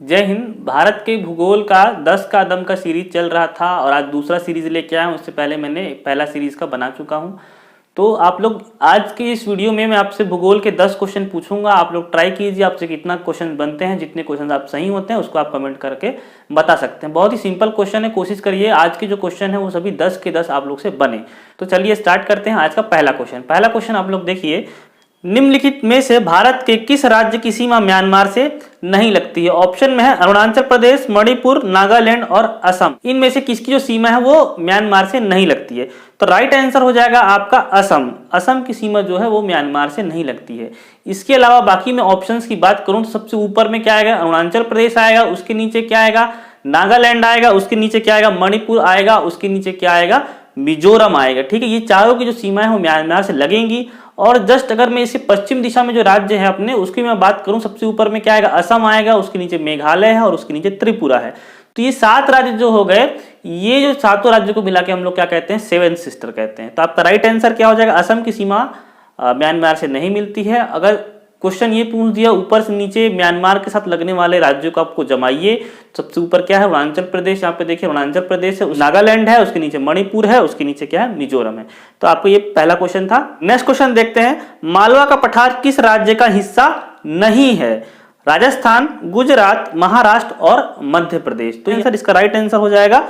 जय हिंद। भारत के भूगोल का 10 का दम का सीरीज चल रहा था और आज दूसरा सीरीज लेके आया हूँ। उससे पहले मैंने पहला सीरीज का बना चुका हूँ। तो आप लोग आज के इस वीडियो में मैं आपसे भूगोल के 10 क्वेश्चन पूछूंगा। आप लोग ट्राई कीजिए आपसे कितना क्वेश्चन बनते हैं। जितने क्वेश्चन आप सही होते हैं उसको आप कमेंट करके बता सकते हैं। बहुत ही सिंपल क्वेश्चन है, कोशिश करिए आज के जो क्वेश्चन है वो सभी 10 के 10 आप लोग से बने। तो चलिए स्टार्ट करते हैं आज का पहला क्वेश्चन। पहला क्वेश्चन आप लोग देखिए, निम्नलिखित में से भारत के किस राज्य की सीमा म्यांमार से नहीं लगती है? ऑप्शन में है अरुणाचल प्रदेश, मणिपुर, नागालैंड और असम। इनमें से किसकी जो सीमा है वो म्यांमार से नहीं लगती है? तो राइट आंसर हो जाएगा आपका असम। असम की सीमा जो है वो म्यांमार से नहीं लगती है। इसके अलावा बाकी मैं ऑप्शंस की बात करूं तो सबसे ऊपर में क्या आएगा? अरुणाचल प्रदेश आएगा, उसके नीचे क्या आएगा? नागालैंड आएगा, उसके नीचे क्या आएगा? मणिपुर आएगा, उसके नीचे क्या आएगा? मिजोरम आएगा। ठीक है, ये चारों की जो सीमा है वो म्यांमार से लगेंगी। और जस्ट अगर मैं इसे पश्चिम दिशा में जो राज्य है अपने उसकी मैं बात करूं, सबसे ऊपर में क्या आएगा? असम आएगा, उसके नीचे मेघालय है और उसके नीचे त्रिपुरा है। तो ये 7 राज्य जो हो गए, ये जो 7 राज्यों को मिला के हम लोग क्या कहते हैं? 7 सिस्टर कहते हैं। तो आपका राइट आंसर क्या हो जाएगा? असम की सीमा म्यांमार से नहीं मिलती है। अगर क्वेश्चन ये पूछ दिया ऊपर से नीचे म्यांमार के साथ लगने वाले राज्यों को आपको जमाइए, सबसे ऊपर क्या है? अरुणाचल प्रदेश। यहाँ पे देखिए अरुणाचल प्रदेश है, नागालैंड है, उसके नीचे मणिपुर है, उसके नीचे क्या है? मिजोरम है। तो आपको ये पहला क्वेश्चन था। नेक्स्ट क्वेश्चन देखते हैं, मालवा का पठार किस राज्य का हिस्सा नहीं है? राजस्थान, गुजरात, महाराष्ट्र और मध्य प्रदेश। तो ये इसका राइट आंसर हो जाएगा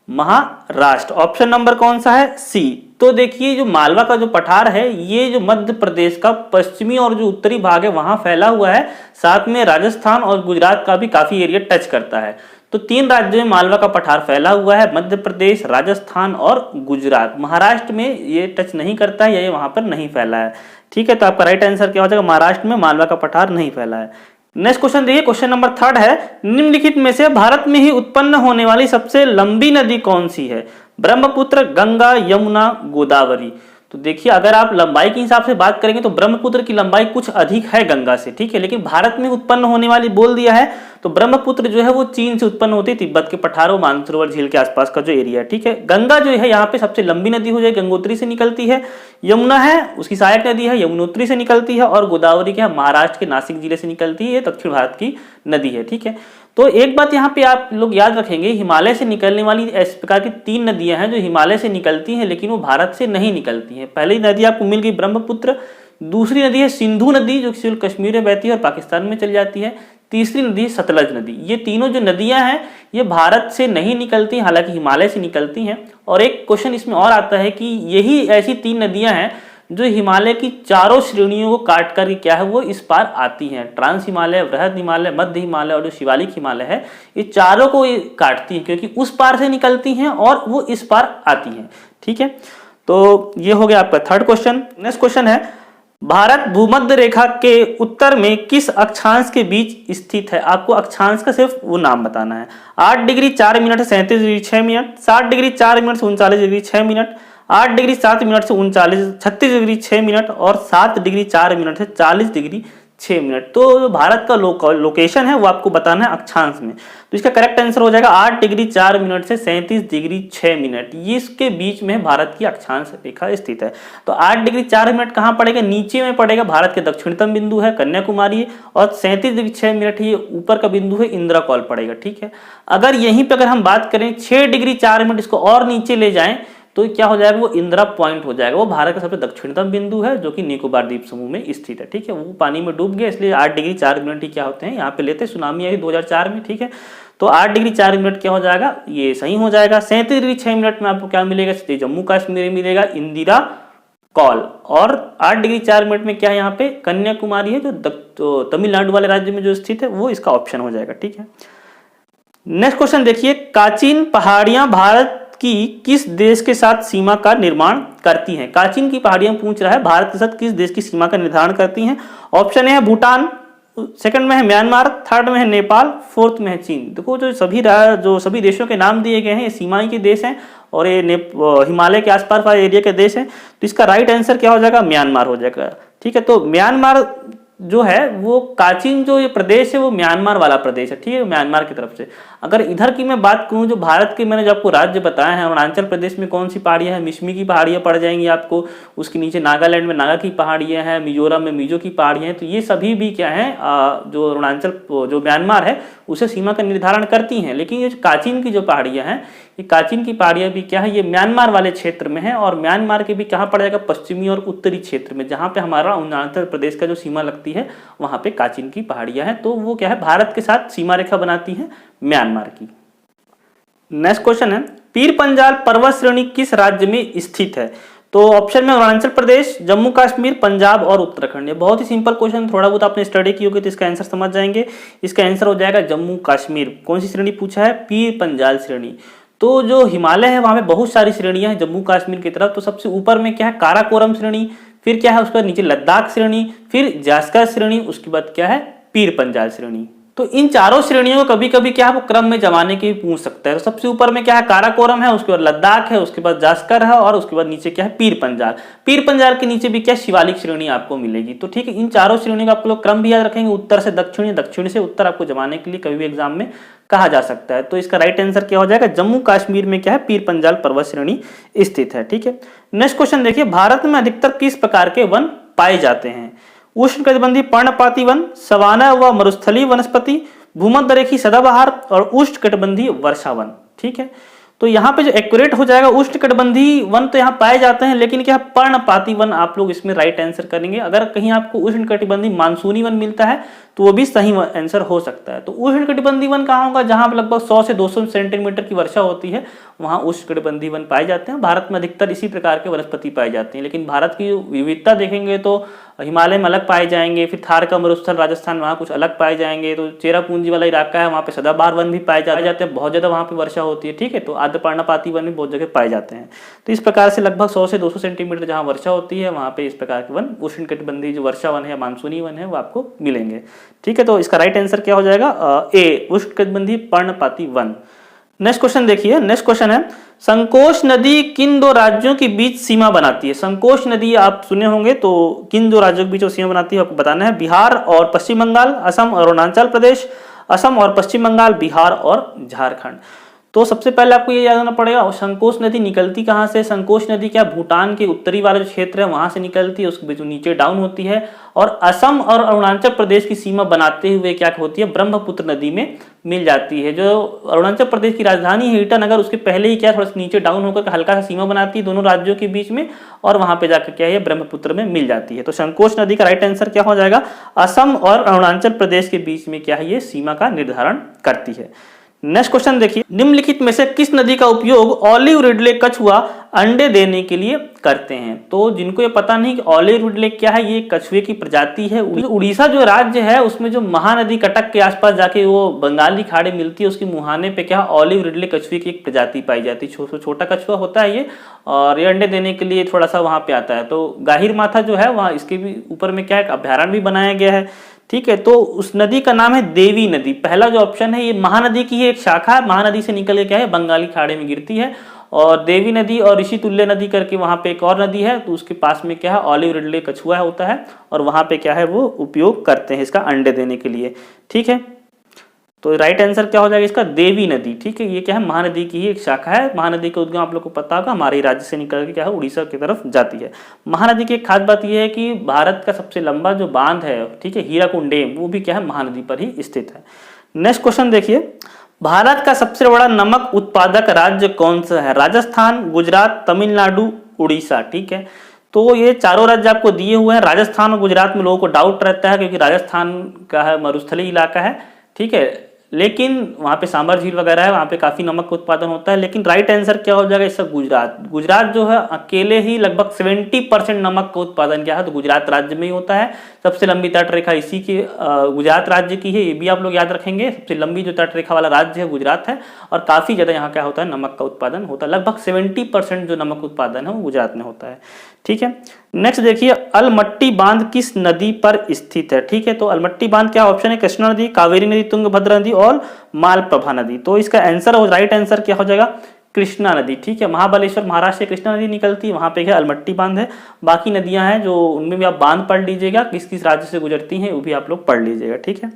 महाराष्ट्र। ऑप्शन नंबर कौन सा है? सी। तो देखिए जो मालवा का जो पठार है ये जो मध्य प्रदेश का पश्चिमी और जो उत्तरी भाग है वहां फैला हुआ है, साथ में राजस्थान और गुजरात का भी काफी एरिया टच करता है। तो 3 राज्यों में मालवा का पठार फैला हुआ है, मध्य प्रदेश, राजस्थान और गुजरात। महाराष्ट्र में ये टच नहीं करता है या ये वहां पर नहीं फैला है। ठीक है, तो आपका राइट आंसर क्या हो जाएगा? महाराष्ट्र में मालवा का पठार नहीं फैला है। नेक्स्ट क्वेश्चन देखिए, क्वेश्चन नंबर 3 है, निम्नलिखित में से भारत में ही उत्पन्न होने वाली सबसे लंबी नदी कौन सी है? ब्रह्मपुत्र, गंगा, यमुना, गोदावरी। तो देखिए अगर आप लंबाई के हिसाब से बात करेंगे तो ब्रह्मपुत्र की लंबाई कुछ अधिक है गंगा से, ठीक है, लेकिन भारत में उत्पन्न होने वाली बोल दिया है तो ब्रह्मपुत्र जो है वो चीन से उत्पन्न होती है, तिब्बत के पठारों, मानसरोवर झील के आसपास का जो एरिया है। ठीक है, गंगा जो है यहाँ पे सबसे लंबी नदी हो जाएगी, गंगोत्री से निकलती है। यमुना है उसकी सहायक नदी है, यमुनोत्री से निकलती है। और गोदावरी क्या है? महाराष्ट्र के नासिक जिले से निकलती है, दक्षिण भारत की नदी है। ठीक है, तो एक बात यहाँ पे आप लोग याद रखेंगे, हिमालय से निकलने वाली इस प्रकार की 3 नदियां हैं जो हिमालय से निकलती हैं लेकिन वो भारत से नहीं निकलती हैं। पहली नदी आपको मिल गई ब्रह्मपुत्र, दूसरी नदी है सिंधु नदी जो सिर्फ कश्मीर में बहती है और पाकिस्तान में चली जाती है, तीसरी नदी है सतलज नदी। ये तीनों जो नदियां हैं ये भारत से नहीं निकलती, हालांकि हिमालय से निकलती हैं। और एक क्वेश्चन इसमें और आता है कि यही ऐसी 3 नदियां हैं जो हिमालय की चारों श्रेणियों को काट कर क्या है वो इस पार आती हैं। ट्रांस हिमालय, वृहद हिमालय, मध्य हिमालय और जो शिवालिक हिमालय है, ये चारों को काटती हैं क्योंकि उस पार से निकलती हैं और वो इस पार आती हैं। ठीक है, तो ये हो गया आपका 3rd क्वेश्चन। नेक्स्ट क्वेश्चन है, भारत भूमध्य रेखा के उत्तर में किस अक्षांश के बीच स्थित है? आपको अक्षांश का सिर्फ वो नाम बताना है। 8 डिग्री 4 मिनट से 37 डिग्री 6 मिनट, 7 डिग्री 4 मिनट से 39 डिग्री 6 मिनट, 8 डिग्री 7 मिनट से 36 डिग्री 6 मिनट और 7 डिग्री 4 मिनट से 40 डिग्री 6 मिनट। तो भारत का लोकेशन है वो आपको बताना है अक्षांश में। तो इसका करेक्ट आंसर हो जाएगा 8 डिग्री 4 मिनट से 37 डिग्री 6 मिनट। ये इसके बीच में भारत की अक्षांश रेखा स्थित है। तो 8 डिग्री 4 मिनट कहाँ पड़ेगा? नीचे में पड़ेगा, भारत के दक्षिणतम बिंदु है कन्याकुमारी है। और 37 डिग्री 6 मिनट ये ऊपर का बिंदु है, इंदिरा कॉल पड़ेगा। ठीक है, अगर यहीं पर अगर हम बात करें 6 डिग्री 4 मिनट इसको और नीचे ले जाएं तो क्या हो जाएगा? वो इंदिरा पॉइंट हो जाएगा। वो भारत का सबसे दक्षिणतम बिंदु है जो कि निकोबार द्वीप समूह में स्थित है। ठीक है, वो पानी में डूब गया इसलिए 8 डिग्री 4 मिनट ही क्या होते हैं यहाँ पे लेते हैं। सुनामी आई 2004 में। ठीक है, तो 8 डिग्री 4 मिनट क्या हो जाएगा? ये सही हो जाएगा। 37 डिग्री 6 मिनट में आपको क्या मिलेगा? जम्मू कश्मीर में मिलेगा इंदिरा कॉल। और 8 डिग्री 4 मिनट में क्या है? यहाँ पे कन्याकुमारी है जो तमिलनाडु वाले राज्य में जो स्थित है, वो इसका ऑप्शन हो जाएगा। ठीक है, नेक्स्ट क्वेश्चन देखिए, काचिन पहाड़ियां भारत की किस देश के साथ सीमा का निर्माण करती हैं? काचिन की पहाड़ियां पूछ रहा है, भारत के साथ किस देश की सीमा का निर्धारण करती हैं? ऑप्शन है भूटान, सेकंड में है म्यांमार, 3rd में है नेपाल, 4th में है चीन। देखो जो सभी देशों के नाम दिए गए हैं ये सीमाई के देश हैं और ये हिमालय के आसपास वाले एरिया के देश हैं। तो इसका राइट आंसर क्या हो जाएगा? म्यांमार हो जाएगा। ठीक है, तो म्यांमार जो है वो काचिन जो ये प्रदेश है वो म्यांमार वाला प्रदेश है, ठीक है, म्यांमार की तरफ से। अगर इधर की मैं बात करूं, जो भारत के मैंने जो आपको राज्य बताए हैं, अरुणाचल प्रदेश में कौन सी पहाड़ियां हैं, मिशमी की पहाड़ियां पड़ जाएंगी आपको, उसके नीचे नागालैंड में नागा की पहाड़ियां हैं, मिजोरम में मिजो की पहाड़ियां हैं। तो ये सभी भी क्या है, जो अरुणाचल जो म्यांमार है उसे सीमा का निर्धारण करती हैं। लेकिन ये काचिन की जो पहाड़ियां हैं, ये काचिन की पहाड़ियां भी क्या है, ये म्यांमार वाले क्षेत्र में है। और म्यांमार के भी कहाँ पड़ जाएगा, पश्चिमी और उत्तरी क्षेत्र में, जहां पे हमारा अरुणाचल प्रदेश का जो सीमा लगती है वहां पे काचिन की पहाड़ियां हैं। तो वो क्या है, भारत के साथ सीमा रेखा बनाती है म्यांमार की। नेक्स्ट क्वेश्चन है, पीर पंजाल पर्वत श्रेणी किस राज्य में स्थित है? तो ऑप्शन में अरुणाचल प्रदेश, जम्मू कश्मीर, पंजाब और उत्तराखंड। ये बहुत ही सिंपल क्वेश्चन, थोड़ा बहुत आपने स्टडी की होगी तो इसका आंसर समझ जाएंगे। इसका आंसर हो जाएगा जम्मू कश्मीर। कौन सी श्रेणी पूछा है, पीर पंजाल श्रेणी। तो जो हिमालय है वहां पे बहुत सारी श्रेणियां हैं जम्मू कश्मीर की तरफ। तो सबसे ऊपर में क्या है, काराकोरम श्रेणी, फिर क्या है उसके बाद नीचे लद्दाख श्रेणी, फिर जास्कर श्रेणी, उसके बाद क्या है पीर पंजाल श्रेणी। तो इन चारों श्रेणियों को कभी कभी क्या है वो क्रम में जमाने के भी पूछ सकता है। तो सबसे ऊपर में क्या है, काराकोरम है, उसके बाद लद्दाख है, उसके बाद जास्कर है, और उसके बाद नीचे क्या है, पीर पंजाल। पीर पंजाल के नीचे भी क्या शिवालिक श्रेणी आपको मिलेगी। तो ठीक है, इन चारों श्रेणियों का आप लोग क्रम भी याद रखेंगे, उत्तर से दक्षिण या दक्षिण से उत्तर आपको जमाने के लिए कभी भी एग्जाम में कहा जा सकता है। तो इसका राइट आंसर क्या हो जाएगा, जम्मू कश्मीर में क्या है, पीर पंजाल पर्वत श्रेणी स्थित है। ठीक है, नेक्स्ट क्वेश्चन देखिए, भारत में अधिकतर किस प्रकार के वन पाए जाते हैं? उष्णकटिबंधीय पर्णपाती वन, सवाना व मरुस्थलीय वनस्पति, भूमध्यरेखीय सदाबहार और उष्णकटिबंधीय वर्षा वन। ठीक है, तो यहाँ पे जो एक्यूरेट हो जाएगा, उष्णकटिबंधीय वन तो यहाँ पाए जाते हैं, लेकिन क्या पर्णपाती वन आप लोग इसमें राइट आंसर करेंगे। अगर कहीं आपको उष्णकटिबंधीय मानसूनी वन मिलता है तो वो भी सही आंसर हो सकता है। तो उष्णकटिबंधीय वन कहाँ होगा, जहां लगभग 100 से 200 सेंटीमीटर की वर्षा होती है, वहां उष्णकटिबंधीय वन पाए जाते हैं। भारत में अधिकतर इसी प्रकार के वनस्पति पाए जाते हैं। लेकिन भारत की विविधता देखेंगे तो हिमालय में अलग पाए जाएंगे, फिर थार का मरुस्थल राजस्थान वहाँ कुछ अलग पाए जाएंगे। तो चेरापूंजी वाला इलाका है, वहाँ पे सदाबहार वन भी पाए जाते हैं, बहुत ज्यादा वहाँ पे वर्षा होती है। ठीक है, तो आर्द्र पर्णपाती वन भी बहुत जगह पाए जाते हैं। तो इस प्रकार से लगभग 100 से 200 सेंटीमीटर जहाँ वर्षा होती है वहाँ पे इस प्रकार के वन, उष्णकटिबंधीय जो वर्षा वन है, मानसूनी वन है, वो आपको मिलेंगे। ठीक है, तो इसका राइट आंसर क्या हो जाएगा, ए, उष्णकटिबंधीय पर्णपाती वन। नेक्स्ट क्वेश्चन देखिए, नेक्स्ट क्वेश्चन है, संकोश नदी किन दो राज्यों के बीच सीमा बनाती है? संकोश नदी आप सुने होंगे, तो किन दो राज्यों के बीच वो सीमा बनाती है आपको बताना है। बिहार और पश्चिम बंगाल, असम और अरुणाचल प्रदेश, असम और पश्चिम बंगाल, बिहार और झारखंड। तो सबसे पहले आपको ये याद रखना पड़ेगा, संकोश नदी निकलती कहाँ से? संकोश नदी क्या भूटान के उत्तरी वाला जो क्षेत्र है वहां से निकलती है, उसके बीच नीचे डाउन होती है, और असम और अरुणाचल प्रदेश की सीमा बनाते हुए क्या होती है, ब्रह्मपुत्र नदी में मिल जाती है। जो अरुणाचल प्रदेश की राजधानी है ईटानगर, उसके पहले ही क्या थोड़ा सा नीचे डाउन होकर हल्का सा सीमा बनाती है दोनों राज्यों के बीच में, और वहां पे जाकर क्या है ब्रह्मपुत्र में मिल जाती है। तो संकोश नदी का राइट आंसर क्या हो जाएगा, असम और अरुणाचल प्रदेश के बीच में क्या है ये सीमा का निर्धारण करती है। नेक्स्ट क्वेश्चन देखिए, निम्नलिखित में से किस नदी का उपयोग ऑलिव रिडले कछुआ अंडे देने के लिए करते हैं? तो जिनको ये पता नहीं कि ऑलिव रिडले क्या है, ये कछुए की प्रजाति है। उड़ीसा जो राज्य है उसमें जो महानदी कटक के आसपास जाके वो बंगाली खाड़ी मिलती है, उसके मुहाने पे क्या ऑलिव रिडले कछुए की एक प्रजाति पाई जाती है। छोटा कछुआ होता है ये, और ये अंडे देने के लिए थोड़ा सा वहां पे आता है। तो गाहिर माथा जो है वहां इसके भी ऊपर में क्या है अभ्यारण्य भी बनाया गया है। ठीक है, तो उस नदी का नाम है देवी नदी। पहला जो ऑप्शन है ये महानदी की है एक शाखा, महानदी से निकल के क्या है बंगाली खाड़ी में गिरती है, और देवी नदी और ऋषि तुल्य नदी करके वहां पे एक और नदी है, तो उसके पास में क्या है ऑलिव रिडले कछुआ होता है, और वहां पे क्या है वो उपयोग करते हैं इसका अंडे देने के लिए। ठीक है, तो राइट आंसर क्या हो जाएगा इसका, देवी नदी। ठीक है, ये क्या है महानदी की ही एक शाखा है। महानदी का उद्गम आप लोग को पता होगा, हमारे राज्य से निकल के क्या है उड़ीसा की तरफ जाती है। महानदी की एक खास बात यह है कि भारत का सबसे लंबा जो बांध है, ठीक है, हीराकुंड डैम, वो भी क्या है महानदी पर ही स्थित है। नेक्स्ट क्वेश्चन देखिए, भारत का सबसे बड़ा नमक उत्पादक राज्य कौन सा है? राजस्थान, गुजरात, तमिलनाडु, उड़ीसा। ठीक है, तो ये चारों राज्य आपको दिए हुए हैं। राजस्थान और गुजरात में लोगों को डाउट रहता है क्योंकि राजस्थान का है मरुस्थलीय इलाका है। ठीक है, लेकिन वहां पे सांबर झील वगैरह है, वहां पे काफी नमक का उत्पादन होता है। लेकिन राइट आंसर क्या हो जाएगा इसका, गुजरात। गुजरात जो है अकेले ही लगभग 70% नमक का उत्पादन क्या है तो गुजरात राज्य में ही होता है। सबसे लंबी तट रेखा इसी की गुजरात राज्य की है, ये भी आप लोग याद रखेंगे। सबसे लंबी जो तट रेखा वाला राज्य है गुजरात है, और काफी ज्यादा यहाँ क्या होता है नमक का उत्पादन होता है। लगभग 70% जो नमक उत्पादन है वो गुजरात में होता है। ठीक है, नेक्स्ट देखिए, अलमट्टी बांध किस नदी पर स्थित है? ठीक है, तो अलमट्टी बांध क्या ऑप्शन है, कृष्णा नदी, कावेरी नदी, तुंगभद्रा नदी और मालप्रभा नदी। तो इसका आंसर राइट आंसर क्या हो जाएगा, कृष्णा नदी, ठीक है। महाबलेश्वर महाराष्ट्र से कृष्णा नदी निकलती है, वहाँ पे क्या अलमट्टी बांध है। बाकी नदियां हैं जो उनमें भी आप बांध पढ़ लीजिएगा, किस किस राज्य से गुजरती हैं वो भी आप लोग पढ़ लीजिएगा, ठीक है।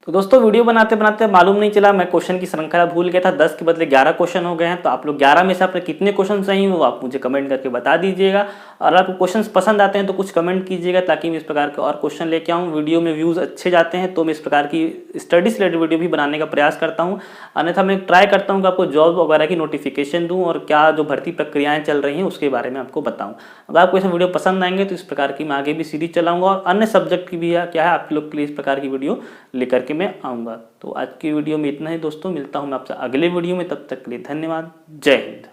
तो दोस्तों वीडियो बनाते बनाते मालूम नहीं चला, मैं क्वेश्चन की श्रृंखला भूल गया था, 10 के बदले 11 क्वेश्चन हो गए हैं। तो आप लोग 11 में से आपने कितने क्वेश्चन सही वो आप मुझे कमेंट करके बता दीजिएगा। और आपको क्वेश्चंस पसंद आते हैं तो कुछ कमेंट कीजिएगा, ताकि मैं इस प्रकार के और क्वेश्चन लेके आऊँ। वीडियो में व्यूज़ अच्छे जाते हैं तो मैं इस प्रकार की स्टडी से रिलेटेड वीडियो भी बनाने का प्रयास करता हूँ। अन्यथा मैं ट्राई करता हूँ कि आपको जॉब वगैरह की नोटिफिकेशन दूँ और क्या जो भर्ती प्रक्रियाएँ चल रही हैं उसके बारे में आपको बताऊँ। अगर आपको ऐसे वीडियो पसंद आएंगे तो इस प्रकार की मैं आगे भी सीरीज चलाऊँगा, और अन्य सब्जेक्ट की भी क्या है आप लोग के लिए इस प्रकार की वीडियो लेकर के मैं आऊँगा। तो आज की वीडियो में इतना ही दोस्तों, मिलता हूँ मैं आपसे अगले वीडियो में, तब तक के लिए धन्यवाद। जय हिंद।